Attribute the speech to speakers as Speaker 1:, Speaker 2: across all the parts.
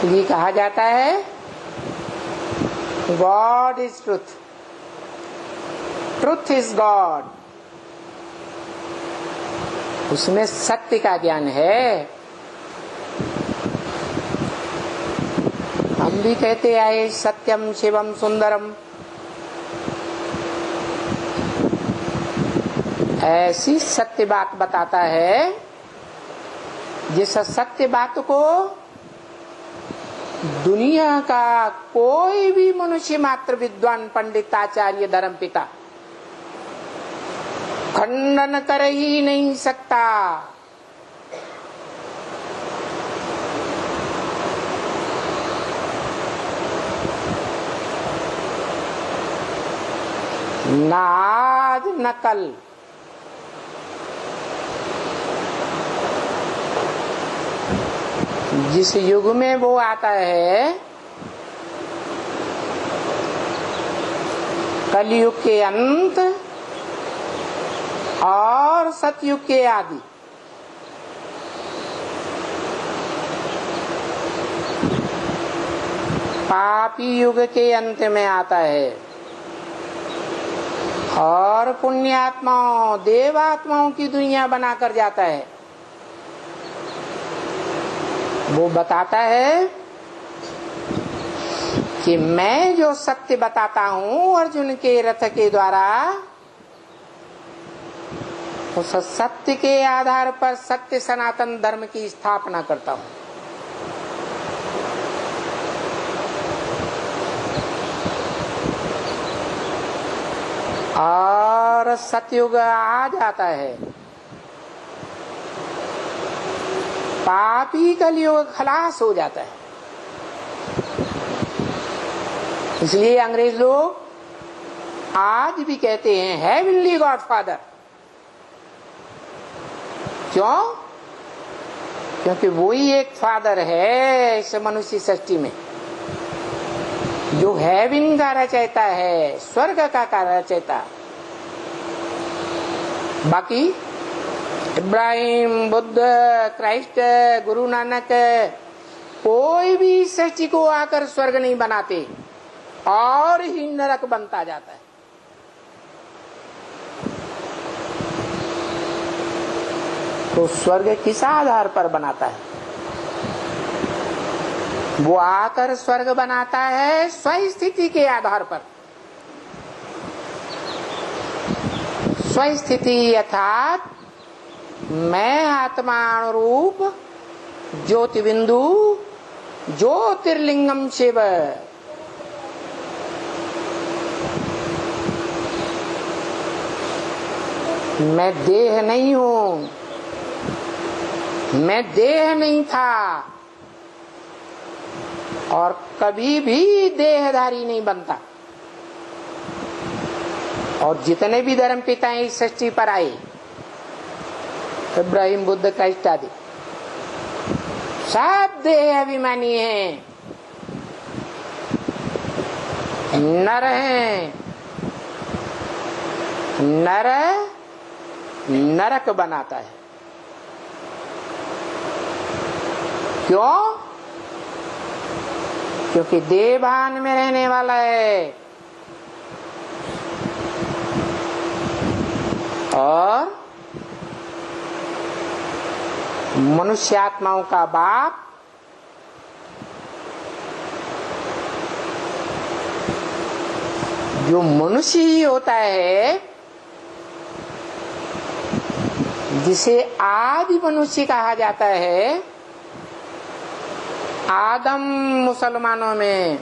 Speaker 1: ये कहा जाता है God is truth, truth is God. उसमें सत्य का ज्ञान है। हम भी कहते आए सत्यम शिवम सुंदरम, ऐसी सत्य बात बताता है जिस सत्य बात को दुनिया का कोई भी मनुष्य मात्र विद्वान पंडित आचार्य धर्म पिता खंडन कर ही नहीं सकता। न आज न कल जिस युग में वो आता है, कलयुग के अंत और सतयुग के आदि, पापी युग के अंत में आता है और पुण्यात्माओं देवात्माओं की दुनिया बनाकर जाता है। वो बताता है कि मैं जो सत्य बताता हूं अर्जुन के रथ के द्वारा, उस सत्य के आधार पर सत्य सनातन धर्म की स्थापना करता हूं। और सतयुग आ जाता है, पापी कलयुग खलास हो जाता है। इसलिए अंग्रेज लोग आज भी कहते हैं हेवनली गॉडफादर। क्यों? क्योंकि वही एक फादर है इस मनुष्य सृष्टि में जो हेवन का रचयिता है, स्वर्ग का रचयिता। बाकी इब्राहिम, बुद्ध, क्राइस्ट, गुरु नानक कोई भी सृष्टि को आकर स्वर्ग नहीं बनाते और ही नरक बनता जाता है। तो स्वर्ग किस आधार पर बनाता है? वो आकर स्वर्ग बनाता है स्वस्थिति के आधार पर। स्वस्थिति अर्थात मैं आत्मा अनुरूप ज्योति बिंदु ज्योतिर्लिंगम शिव। मैं देह नहीं हूं, मैं देह नहीं था और कभी भी देहधारी नहीं बनता। और जितने भी धर्म पिता इस सृष्टि पर आए, इब्राहिम, बुद्ध, क्राइस्ट आदि, सब देह अभिमानी हैं, नर हैं। नर नरक बनाता है। क्यों? क्योंकि देवान में रहने वाला है और मनुष्य आत्माओं का बाप जो मनुष्य ही होता है, जिसे आदि मनुष्य कहा जाता है। आदम मुसलमानों में,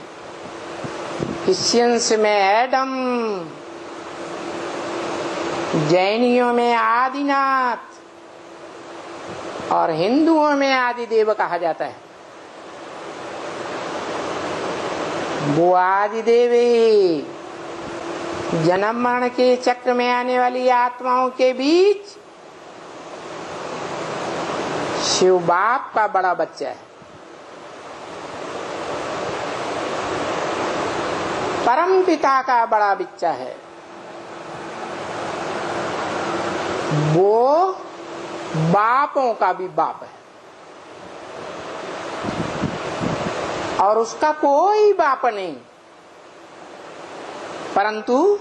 Speaker 1: क्रिश्चियंस में एडम, जैनियों में आदिनाथ और हिंदुओं में आदिदेव कहा जाता है। वो आदिदेव ही जन्म मरण के चक्र में आने वाली आत्माओं के बीच शिव बाप का बड़ा बच्चा है। परम पिता का बड़ा बच्चा है। वो बापों का भी बाप है। और उसका कोई बाप नहीं, परंतु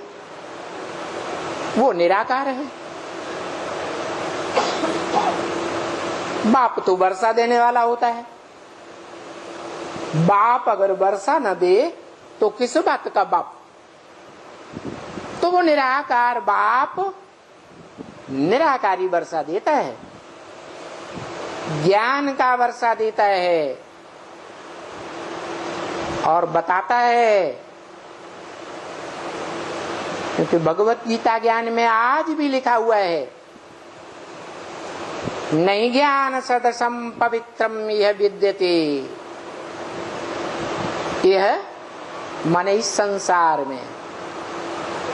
Speaker 1: वो निराकार है। बाप तो वर्षा देने वाला होता है। बाप अगर वर्षा न दे तो किस बात का बाप? तो वो निराकार बाप निराकारी वर्षा देता है, ज्ञान का वर्षा देता है और बताता है। क्योंकि भगवत गीता ज्ञान में आज भी लिखा हुआ है, नहीं ज्ञान सदसम पवित्रम यह विद्यते। यह माने इस संसार में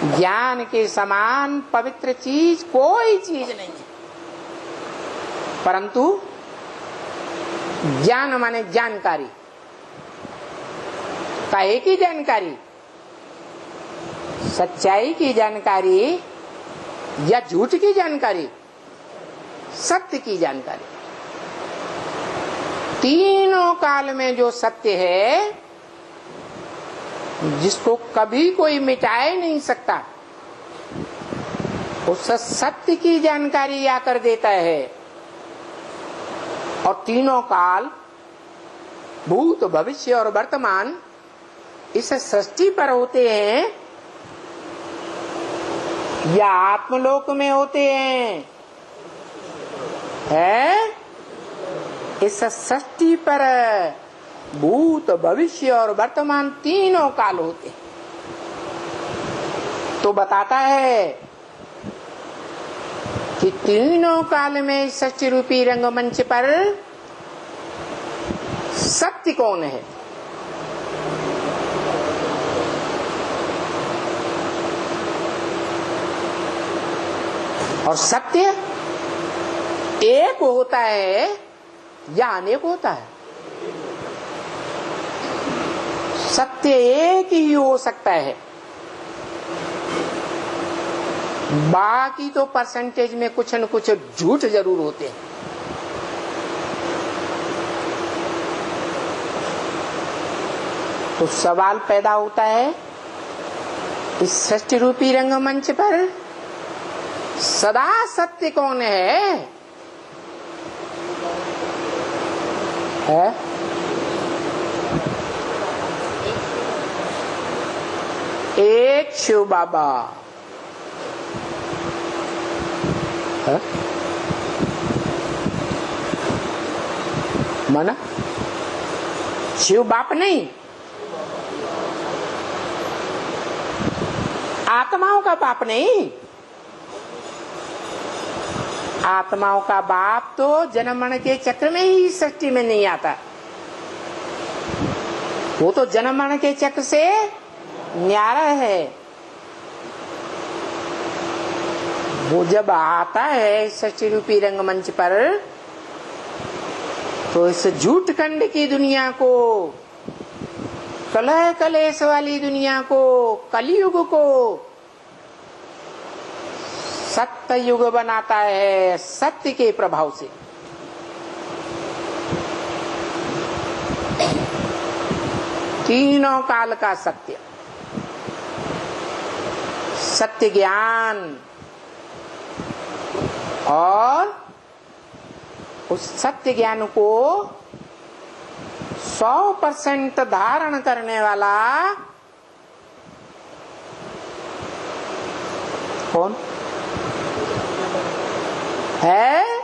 Speaker 1: ज्ञान के समान पवित्र चीज कोई चीज नहीं है। परंतु ज्ञान माने जानकारी, काहे की जानकारी? सच्चाई की जानकारी या झूठ की जानकारी? सत्य की जानकारी। तीनों काल में जो सत्य है, जिसको कभी कोई मिटा नहीं सकता, उस सत्य की जानकारी आकर देता है। और तीनों काल, भूत भविष्य और वर्तमान, इस सृष्टि पर होते हैं या आत्मलोक में होते हैं? इस सृष्टि पर भूत भविष्य और वर्तमान तीनों काल होते हैं। तो बताता है कि तीनों काल में सृष्टि रूपी रंगमंच पर सत्य कौन है? और सत्य एक होता है या अनेक होता है? सत्य एक ही हो सकता है, बाकी तो परसेंटेज में कुछ न कुछ झूठ जरूर होते हैं। तो सवाल पैदा होता है, इस सृष्टि रूपी रंगमंच पर सदा सत्य कौन है? एक शिव बाबा है? माना शिव बाप नहीं, आत्माओं का बाप नहीं। आत्माओं का बाप तो जन्म मरण के चक्र में ही सृष्टि में नहीं आता, वो तो जन्म मरण के चक्र से न्यारा है। वो जब आता है सृष्टि रूपी रंगमंच पर, तो इस झूठ खंड की दुनिया को, कलह कलेश वाली दुनिया को, कलयुग को सत्य युग बनाता है सत्य के प्रभाव से। तीनों काल का सत्य, सत्य ज्ञान, और उस सत्य ज्ञान को 100% धारण करने वाला कौन है?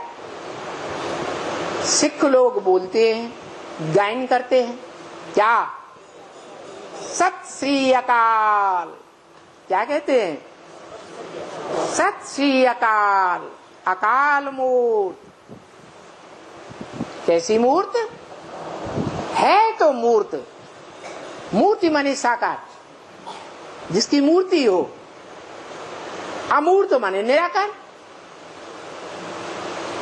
Speaker 1: सिख लोग बोलते हैं, गायन करते हैं, क्या? सत श्री अकाल। क्या कहते हैं? सत श्री अकाल, अकाल मूर्त। कैसी मूर्त है? तो मूर्त, मूर्ति माने साकार, जिसकी मूर्ति हो। अमूर्त माने निराकार।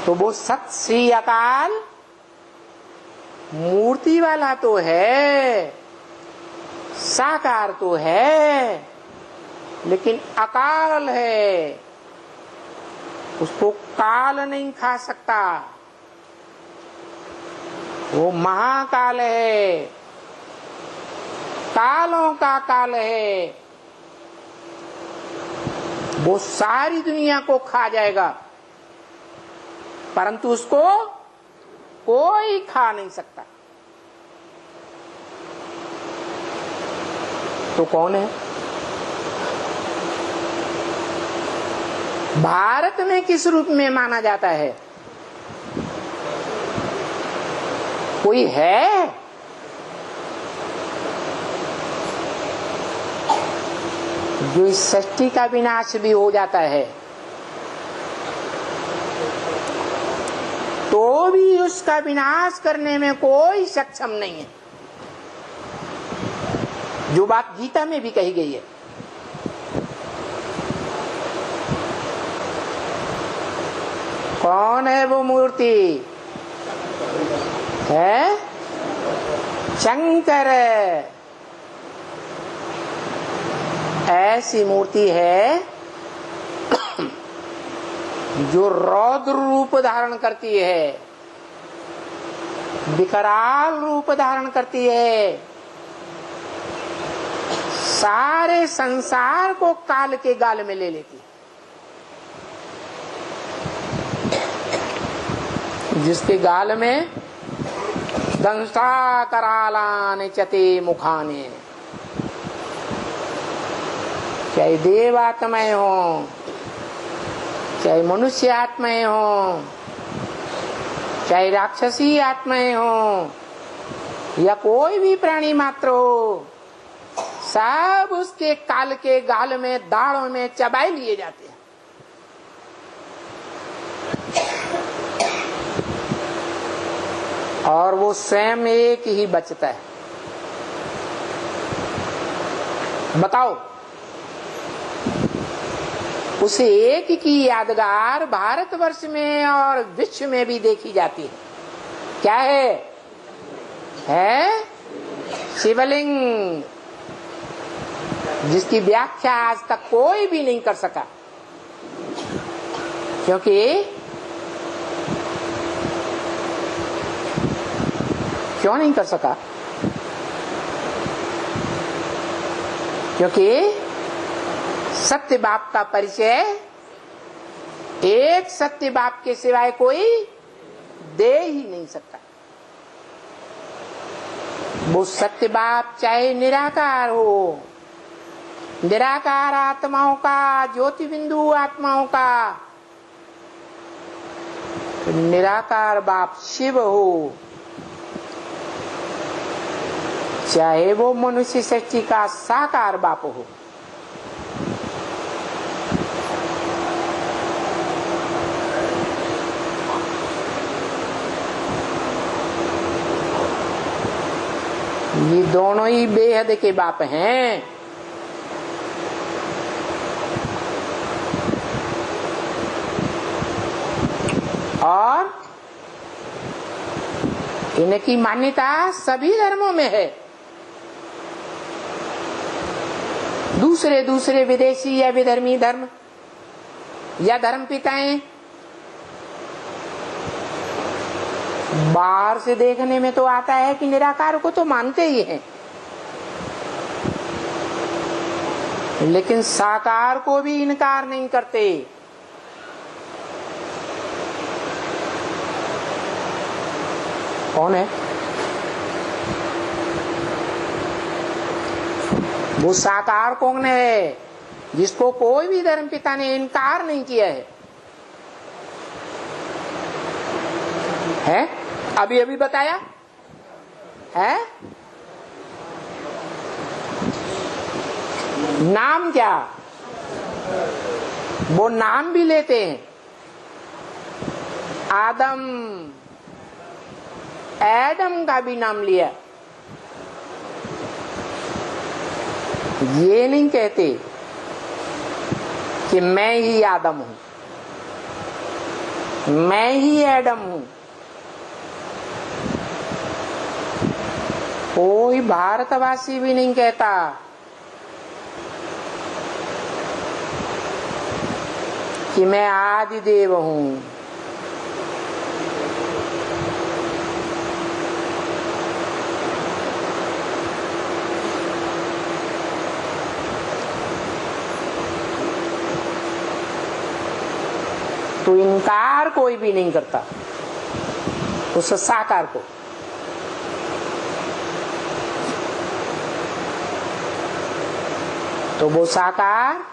Speaker 1: तो वो सत श्री अकाल मूर्ति वाला तो है, साकार तो है, लेकिन अकाल है, उसको काल नहीं खा सकता। वो महाकाल है, कालों का काल है, वो सारी दुनिया को खा जाएगा, परंतु उसको कोई खा नहीं सकता। तो कौन है? भारत में किस रूप में माना जाता है? कोई है? जो इस सृष्टि का विनाश भी हो जाता है तो भी उसका विनाश करने में कोई सक्षम नहीं है, जो बात गीता में भी कही गई है। कौन है वो मूर्ति? है शंकर। ऐसी मूर्ति है जो रौद्र रूप धारण करती है, विकराल रूप धारण करती है, सारे संसार को काल के गाल में ले लेती है, जिसके गाल में दंष्टा करालाने चते मुखाने, चाहे देव आत्माएं हो, चाहे मनुष्य आत्माएं हो, चाहे राक्षसी आत्माएं हो, या कोई भी प्राणी मात्र हो, सब उसके काल के गाल में दाढ़ों में चबाए लिए जाते हैं। और वो स्वयं एक ही बचता है। बताओ, उसे एक की यादगार भारतवर्ष में और विश्व में भी देखी जाती है। क्या है शिवलिंग, जिसकी व्याख्या आज तक कोई भी नहीं कर सका, क्यों नहीं कर सका? क्योंकि सत्य बाप का परिचय एक सत्य बाप के सिवाय कोई दे ही नहीं सकता। वो सत्य बाप चाहे निराकार हो, निराकार आत्माओं का, ज्योति बिंदु आत्माओं का, तो निराकार बाप शिव हो, चाहे वो मनुष्य सृष्टि का साकार बाप हो। ये दोनों ही बेहद के बाप हैं। और इनकी मान्यता सभी धर्मों में है। दूसरे विदेशी या विधर्मी धर्म या धर्म पिताएं बाहर से देखने में तो आता है कि निराकार को तो मानते ही हैं, लेकिन साकार को भी इनकार नहीं करते। कौन है वो? साकार कौन है जिसको कोई भी धर्म पिता ने इनकार नहीं किया है? अभी अभी बताया है। नाम क्या? वो नाम भी लेते हैं। आदम, एडम का भी नाम लिया। ये नहीं कहते कि मैं ही आदम हूं, मैं ही एडम हूं। कोई भारतवासी भी नहीं कहता। कि मैं आदि देव हूं। तो इनकार कोई भी नहीं करता उस साकार को। तो वो साकार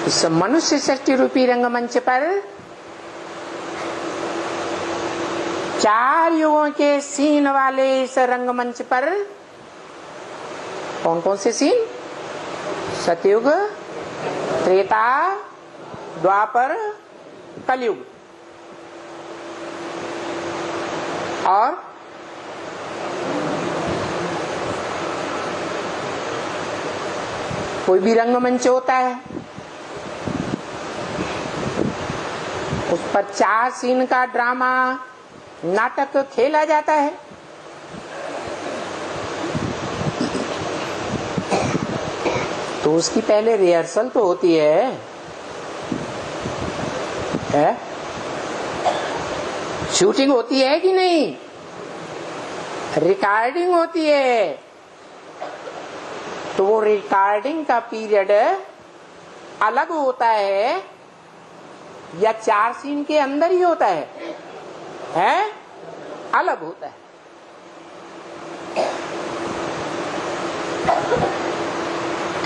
Speaker 1: इस मनुष्य सृष्टि रूपी रंगमंच पर 4 युगों के सीन वाले इस रंगमंच पर कौन कौन से सीन? सतयुग, त्रेता, द्वापर, कलयुग। और कोई भी रंगमंच होता है उस पर 4 सीन का ड्रामा नाटक खेला जाता है। तो उसकी पहले रिहर्सल तो होती है? शूटिंग होती है कि नहीं? रिकॉर्डिंग होती है। तो वो रिकॉर्डिंग का पीरियड अलग होता है या 4 सीन के अंदर ही होता है? अलग होता है।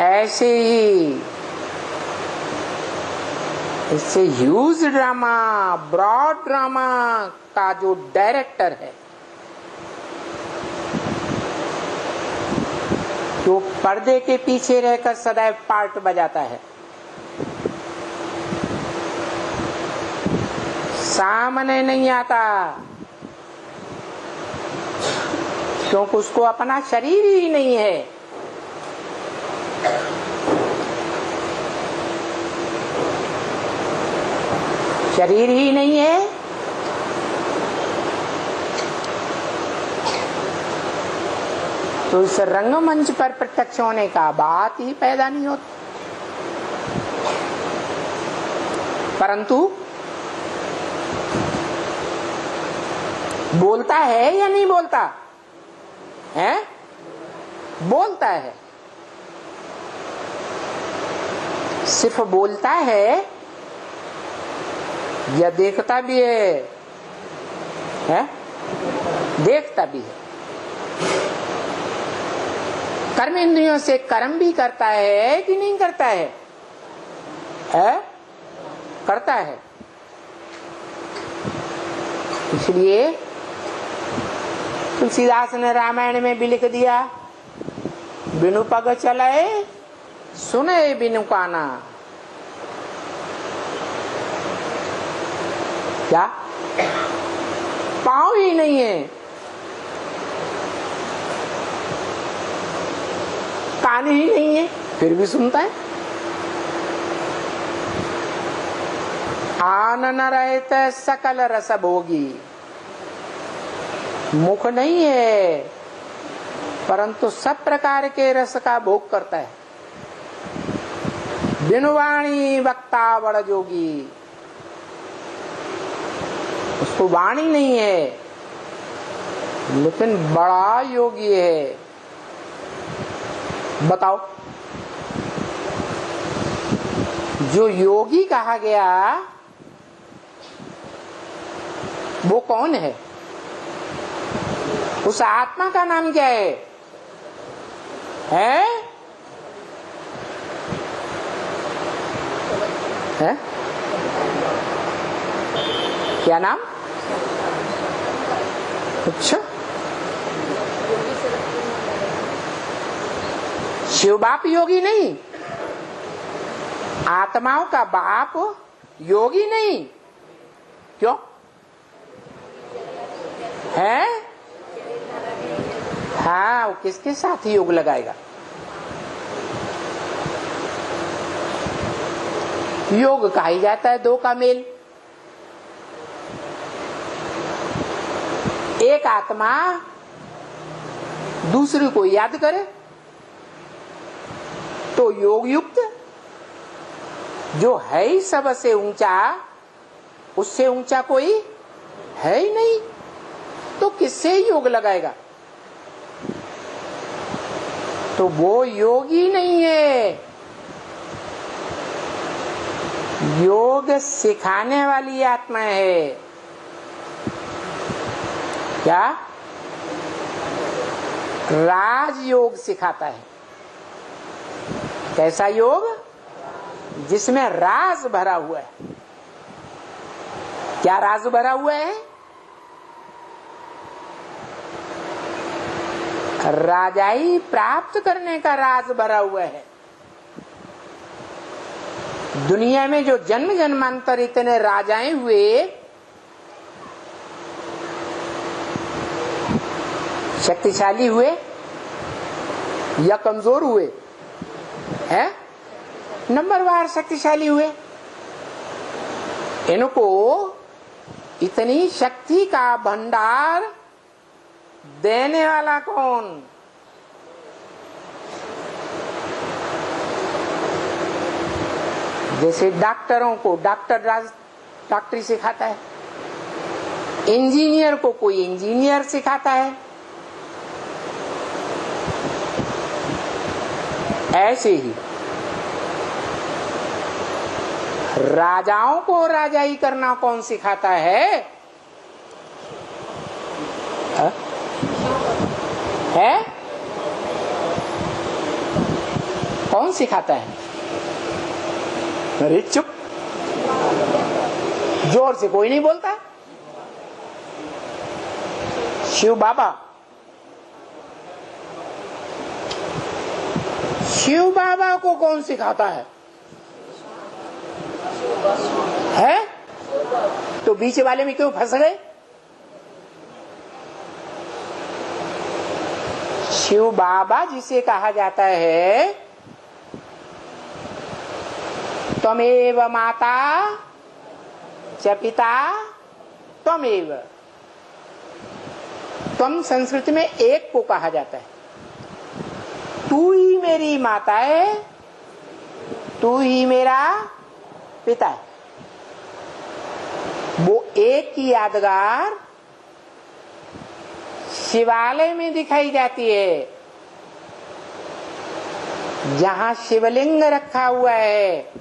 Speaker 1: ऐसे ही इससे ह्यूज ड्रामा, ब्रॉड ड्रामा का जो डायरेक्टर है, जो पर्दे के पीछे रहकर सदैव पार्ट बजाता है, सामने नहीं आता, क्योंकि उसको अपना शरीर ही नहीं है। शरीर ही नहीं है तो इस रंगमंच पर प्रत्यक्ष होने का बात ही पैदा नहीं होती। परंतु बोलता है या नहीं बोलता है? बोलता है। सिर्फ बोलता है या देखता भी है? देखता भी है। कर्म इंद्रियों से कर्म भी करता है कि नहीं करता है? करता है। इसलिए तुलसीदास ने रामायण में भी लिख दिया, बिनु पग चले सुने बिनु काना। क्या? पाँव ही नहीं है, कान ही नहीं है, फिर भी सुनता है। आन न रहते सकल रस भोगी। मुख नहीं है परंतु सब प्रकार के रस का भोग करता है। बिनु वाणी वक्ता बड़ जोगी। उसको वाणी नहीं है लेकिन बड़ा योगी है। बताओ, जो योगी कहा गया वो कौन है? उस आत्मा का नाम क्या है? है? क्या नाम? अच्छा, शिव बाप योगी नहीं, आत्माओं का बाप योगी नहीं। क्यों है? हाँ, वो किसके साथ योग लगाएगा? योग कहा ही जाता है दो का मेल। एक आत्मा दूसरे को याद करे तो योग युक्त, जो है ही सबसे ऊंचा, उससे ऊंचा कोई है ही नहीं, तो किससे योग लगाएगा? तो वो योगी नहीं है। योग सिखाने वाली आत्मा है। क्या? राजयोग सिखाता है। कैसा योग? जिसमें राज भरा हुआ है। क्या राज भरा हुआ है? राजाई प्राप्त करने का राज भरा हुआ है। दुनिया में जो जन्म जन्मांतर इतने राजाएं हुए, शक्तिशाली हुए या कमजोर हुए? है नंबरवार शक्तिशाली हुए। इनको इतनी शक्ति का भंडार देने वाला कौन? जैसे डॉक्टरों को डॉक्टरी सिखाता है, इंजीनियर को कोई इंजीनियर सिखाता है, ऐसे ही राजाओं को राजाई करना कौन सिखाता है? है? कौन सिखाता है? अरे चुप, जोर से कोई नहीं बोलता। शिव बाबा, शिव बाबा को कौन सिखाता है? है? तो बीच वाले में क्यों फंस गए? शिव बाबा जिसे कहा जाता है, त्वमेव माता च पिता त्वमेव। त्वम संस्कृत में एक को कहा जाता है। तू ही मेरी माता है, तू ही मेरा पिता है। वो एक की यादगार शिवालय में दिखाई जाती है, जहां शिवलिंग रखा हुआ है।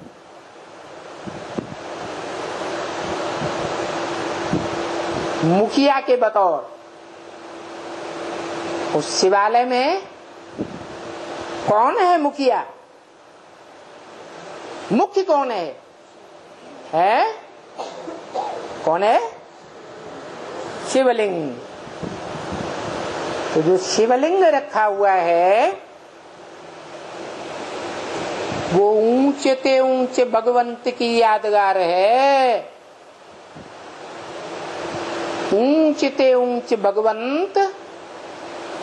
Speaker 1: मुखिया के बतौर उस शिवालय में कौन है मुखिया? मुख्य कौन है? कौन है? शिवलिंग। तो जो शिवलिंग रखा हुआ है, वो ऊंचे ते ऊंचे भगवंत की यादगार है। ऊंचे ते ऊंचे भगवंत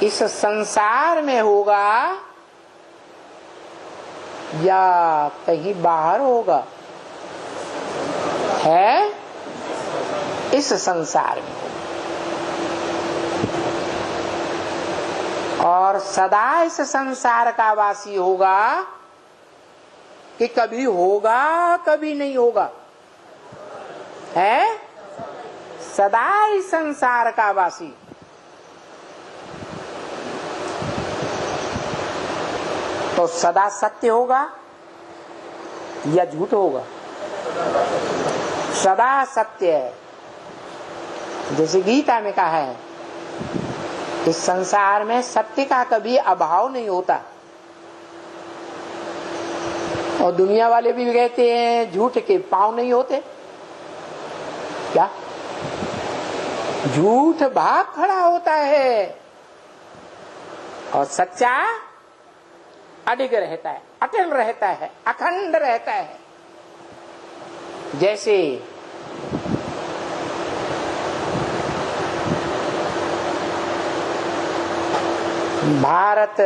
Speaker 1: इस संसार में होगा या कहीं बाहर होगा? है इस संसार में। और सदा इस संसार का वासी होगा कि कभी होगा कभी नहीं होगा? है सदा इस संसार का वासी। तो सदा सत्य होगा या झूठ होगा? सदा सत्य है। जैसे गीता में कहा है, इस संसार में सत्य का कभी अभाव नहीं होता। और दुनिया वाले भी कहते हैं झूठ के पांव नहीं होते। क्या? झूठ भाग खड़ा होता है और सच्चा अडिग रहता है, अटल रहता है, अखंड रहता है। जैसे भारत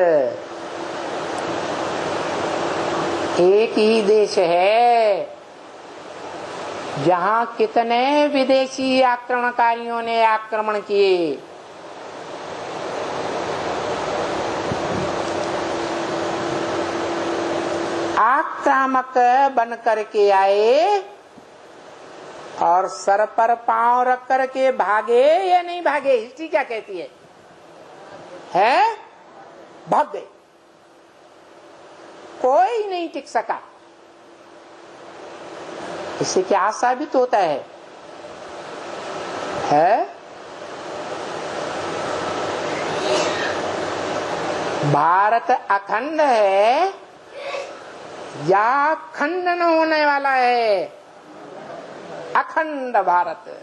Speaker 1: एक ही देश है जहां कितने विदेशी आक्रमणकारियों ने आक्रमण किए। आक्रामक बन करके आए और सर पर पांव रख करके भागे या नहीं भागे? हिस्ट्री क्या कहती है? भाग गए। कोई नहीं टिक सका। इससे क्या साबित होता है? भारत अखंड है या खंडन होने वाला है? अखंड भारत।